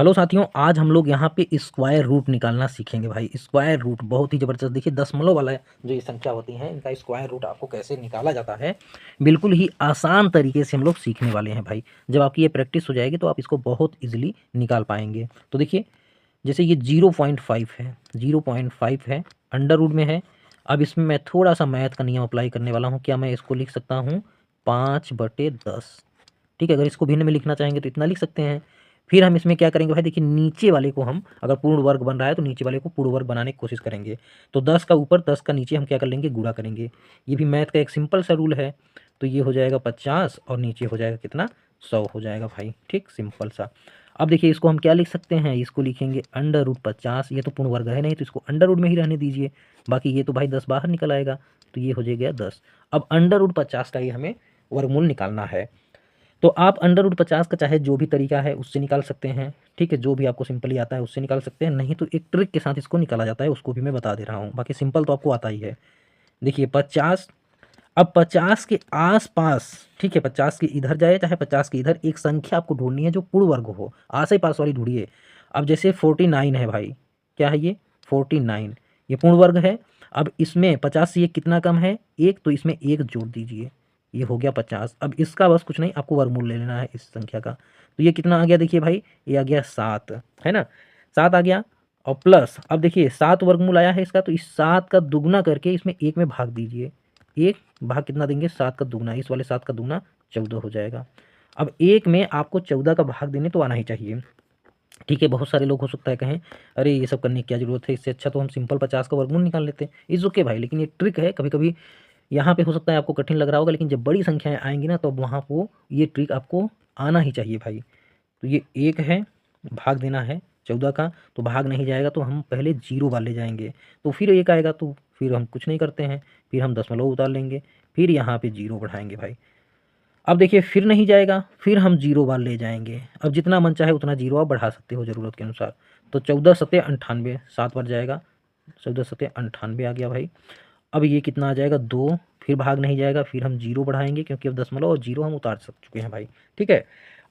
Hello साथियों, आज हम लोग यहाँ पे स्क्वायर रूट निकालना सीखेंगे भाई। स्क्वायर रूट बहुत ही ज़बरदस्त। देखिए दशमलव वाला जो ये संख्या होती है इनका स्क्वायर रूट आपको कैसे निकाला जाता है, बिल्कुल ही आसान तरीके से हम लोग सीखने वाले हैं भाई। जब आपकी ये प्रैक्टिस हो जाएगी तो आप इसको बहुत ईजिली निकाल पाएंगे। तो देखिए जैसे ये 0.5 है, 0.5 है, अंडर रूट में है। अब इसमें मैं थोड़ा सा मैथ का नियम अप्लाई करने वाला हूँ। क्या मैं इसको लिख सकता हूँ 5/10। ठीक है, अगर इसको भिन्न में लिखना चाहेंगे तो इतना लिख सकते हैं। फिर हम इसमें क्या करेंगे भाई, देखिए नीचे वाले को हम अगर पूर्ण वर्ग बन रहा है तो नीचे वाले को पूर्ण वर्ग बनाने की कोशिश करेंगे। तो 10 का ऊपर 10 का नीचे हम क्या कर लेंगे, गुणा करेंगे। ये भी मैथ का एक सिंपल सा रूल है। तो ये हो जाएगा 50 और नीचे हो जाएगा कितना, 100 हो जाएगा भाई। ठीक, सिंपल सा। अब देखिए इसको हम क्या लिख सकते हैं, इसको लिखेंगे अंडर रूट 50। ये तो पूर्ण वर्ग है नहीं तो इसको अंडर रूट में ही रहने दीजिए। बाकी ये तो भाई 10 बाहर निकल आएगा, तो ये हो जाएगा 10। अब अंडर रूट 50 का ही हमें वर्गमूल निकालना है। तो आप अंडर रूट 50 का चाहे जो भी तरीका है उससे निकाल सकते हैं। ठीक है, जो भी आपको सिंपली आता है उससे निकाल सकते हैं, नहीं तो एक ट्रिक के साथ इसको निकाला जाता है, उसको भी मैं बता दे रहा हूँ। बाकी सिंपल तो आपको आता ही है। देखिए 50, अब 50 के आसपास, ठीक है, 50 के इधर जाए चाहे 50 के इधर, एक संख्या आपको ढूंढनी है जो पूर्ण वर्ग हो। आस ही पास वाली ढूंढिए। अब जैसे 49 है भाई, क्या है ये 49, ये पूर्ण वर्ग है। अब इसमें 50 से ये कितना कम है, एक, तो इसमें एक जोड़ दीजिए, ये हो गया 50। अब इसका बस कुछ नहीं, आपको वर्गमूल ले लेना है इस संख्या का। तो ये कितना आ गया, देखिए भाई ये आ गया 7, है ना, 7 आ गया। और प्लस अब देखिए 7 वर्गमूल आया है इसका, तो इस 7 का दुगना करके इसमें एक में भाग दीजिए। एक भाग कितना देंगे, 7 का दुगना, इस वाले 7 का दुगना 14 हो जाएगा। अब एक में आपको 14 का भाग देने तो आना ही चाहिए। ठीक है, बहुत सारे लोग हो सकता है कहें अरे ये सब करने की क्या जरूरत है, इससे अच्छा तो हम सिंपल 50 का वर्गमूल निकाल लेते हैं। इज़ ओके भाई, लेकिन ये ट्रिक है। कभी कभी यहाँ पे हो सकता है आपको कठिन लग रहा होगा, लेकिन जब बड़ी संख्याएं आएंगी ना तो वहाँ को ये ट्रिक आपको आना ही चाहिए भाई। तो ये एक है, भाग देना है 14 का, तो भाग नहीं जाएगा तो हम पहले जीरो वाले जाएंगे। तो फिर एक आएगा तो फिर हम कुछ नहीं करते हैं, फिर हम दशमलव उतार लेंगे, फिर यहाँ पे जीरो बढ़ाएंगे भाई। अब देखिए फिर नहीं जाएगा, फिर हम जीरो वाल ले जाएंगे। अब जितना मन चाहे उतना जीरो आप बढ़ा सकते हो ज़रूरत के अनुसार। तो 14 सत्ते 98, 7 बार जाएगा, 14 सत्ते 98 आ गया भाई। अब ये कितना आ जाएगा, 2, फिर भाग नहीं जाएगा, फिर हम जीरो बढ़ाएंगे क्योंकि अब दशमलव और जीरो हम उतार सक चुके हैं भाई। ठीक है,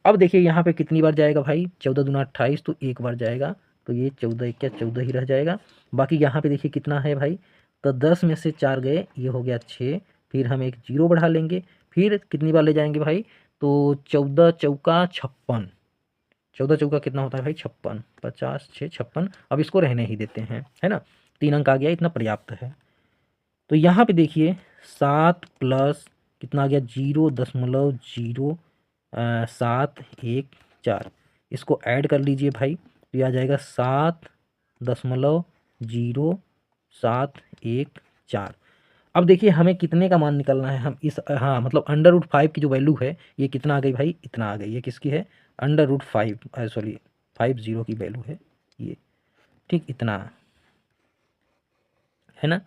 अब देखिए यहाँ पे कितनी बार जाएगा भाई, 14 दूना 28, तो एक बार जाएगा। तो ये 14 एक क्या 14 ही रह जाएगा। बाकी यहाँ पे देखिए कितना है भाई, तो 10 में से 4 गए, ये हो गया 6, फिर हम एक जीरो बढ़ा लेंगे, फिर कितनी बार ले जाएंगे भाई, तो 14 चौका 56, 14 चौका कितना होता है भाई 56, 50 6 56। अब इसको रहने ही देते हैं, है ना, 3 अंक आ गया, इतना पर्याप्त है। तो यहाँ पे देखिए 7 प्लस कितना आ गया, 0.0714, इसको ऐड कर लीजिए भाई, तो ये आ जाएगा 7.0714। अब देखिए हमें कितने का मान निकालना है, हम इस, हाँ मतलब अंडर रूट 5 की जो वैल्यू है ये कितना आ गई भाई, इतना आ गई। ये किसकी है, अंडर रूट 5, सॉरी 50 की वैल्यू है ये। ठीक, इतना है ना।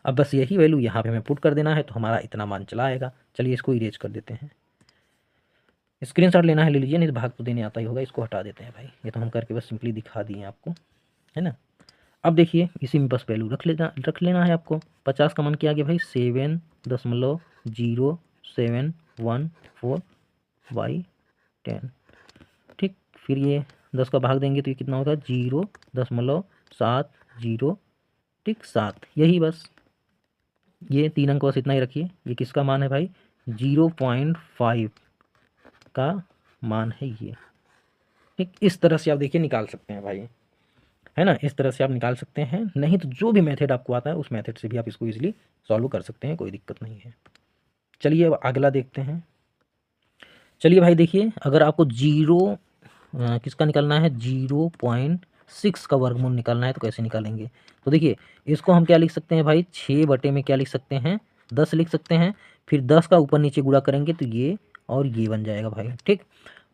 अब बस यही वैल्यू यहाँ पे हमें पुट कर देना है तो हमारा इतना मान चला आएगा। चलिए इसको इरेज कर देते हैं। स्क्रीनशॉट लेना है ले लीजिए, नहीं तो भाग तो देने आता ही होगा। इसको हटा देते हैं भाई, ये तो हम करके बस सिंपली दिखा दिए आपको, है ना। अब देखिए इसी में बस वैल्यू रख लेना है आपको। 50 का मान क्या आ गया भाई, 7.0714/10। ठीक, फिर ये 10 का भाग देंगे तो ये कितना होगा, 0.70, ठीक 7। यही बस, ये 3 अंक बस इतना ही रखिए। ये किसका मान है भाई, 0.5 का मान है ये। ठीक, इस तरह से आप देखिए निकाल सकते हैं भाई, है ना, इस तरह से आप निकाल सकते हैं। नहीं तो जो भी मेथड आपको आता है उस मेथड से भी आप इसको इजीली सॉल्व कर सकते हैं, कोई दिक्कत नहीं है। चलिए अब अगला देखते हैं। चलिए भाई देखिए, अगर आपको जीरो किसका निकालना है, 0.6 का वर्गमूल निकालना है तो कैसे निकालेंगे। तो देखिए इसको हम क्या लिख सकते हैं भाई, 6 में क्या लिख सकते हैं, 10 लिख सकते हैं। फिर 10 का ऊपर नीचे गुणा करेंगे तो ये और ये बन जाएगा भाई। ठीक,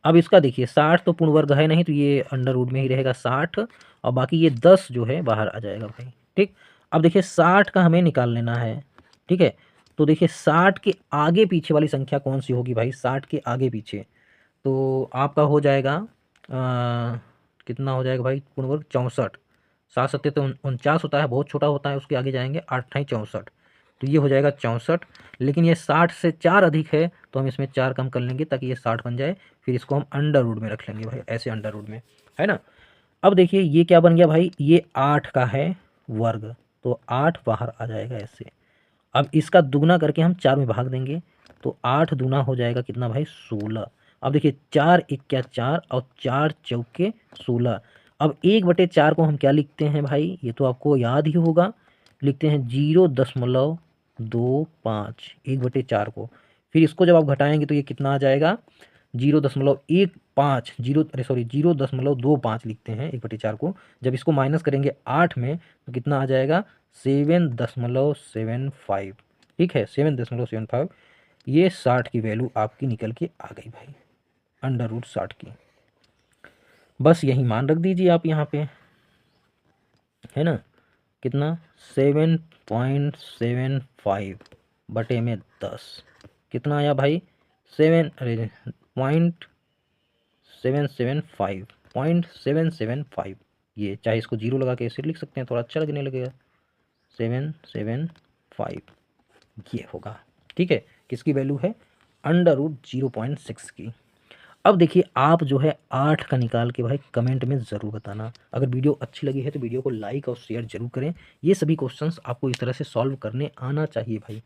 अब इसका देखिए 60 तो पूर्ण वर्ग है नहीं तो ये अंडर रूट में ही रहेगा 60, और बाकी ये 10 जो है बाहर आ जाएगा भाई। ठीक, अब देखिए 60 का हमें निकाल लेना है। ठीक है, तो देखिए 60 के आगे पीछे वाली संख्या कौन सी होगी भाई, 60 के आगे पीछे तो आपका हो जाएगा कितना हो जाएगा भाई, पूर्ण वर्ग 64। 7 सत्ते तो 49 होता है, बहुत छोटा होता है, उसके आगे जाएंगे 8 अट्ठाई 64, तो ये हो जाएगा 64। लेकिन ये 60 से 4 अधिक है तो हम इसमें 4 कम कर लेंगे ताकि ये 60 बन जाए। फिर इसको हम अंडर रूट में रख लेंगे भाई, ऐसे अंडर रूट में, है ना। अब देखिए ये क्या बन गया भाई, ये 8 का है वर्ग, तो 8 बाहर आ जाएगा ऐसे। अब इसका दुगना करके हम 4 में भाग देंगे, तो 8 दूना हो जाएगा कितना भाई, 16। अब देखिए 4 इक्या 4 और 4 चौके 16। अब 1/4 को हम क्या लिखते हैं भाई, ये तो आपको याद ही होगा, लिखते हैं 0.25, 1/4 को। फिर इसको जब आप घटाएंगे तो ये कितना आ जाएगा, 0.15, 0.25 लिखते हैं 1/4 को। जब इसको माइनस करेंगे 8 में तो कितना आ जाएगा, 7.75। ठीक है, 7.75। ये 60 की वैल्यू आपकी निकल के आ गई भाई, √60 की। बस यही मान रख दीजिए आप यहाँ पे, है ना, कितना, 7.75 बटे में 10, कितना आया भाई, 7.775, ये चाहे इसको जीरो लगा के ऐसे लिख सकते हैं, थोड़ा अच्छा लगने लगेगा, 775 ये होगा। ठीक है, किसकी वैल्यू है, √0.6 की। अब देखिए आप जो है 8 का निकाल के भाई कमेंट में ज़रूर बताना। अगर वीडियो अच्छी लगी है तो वीडियो को लाइक और शेयर जरूर करें। ये सभी क्वेश्चंस आपको इस तरह से सॉल्व करने आना चाहिए भाई।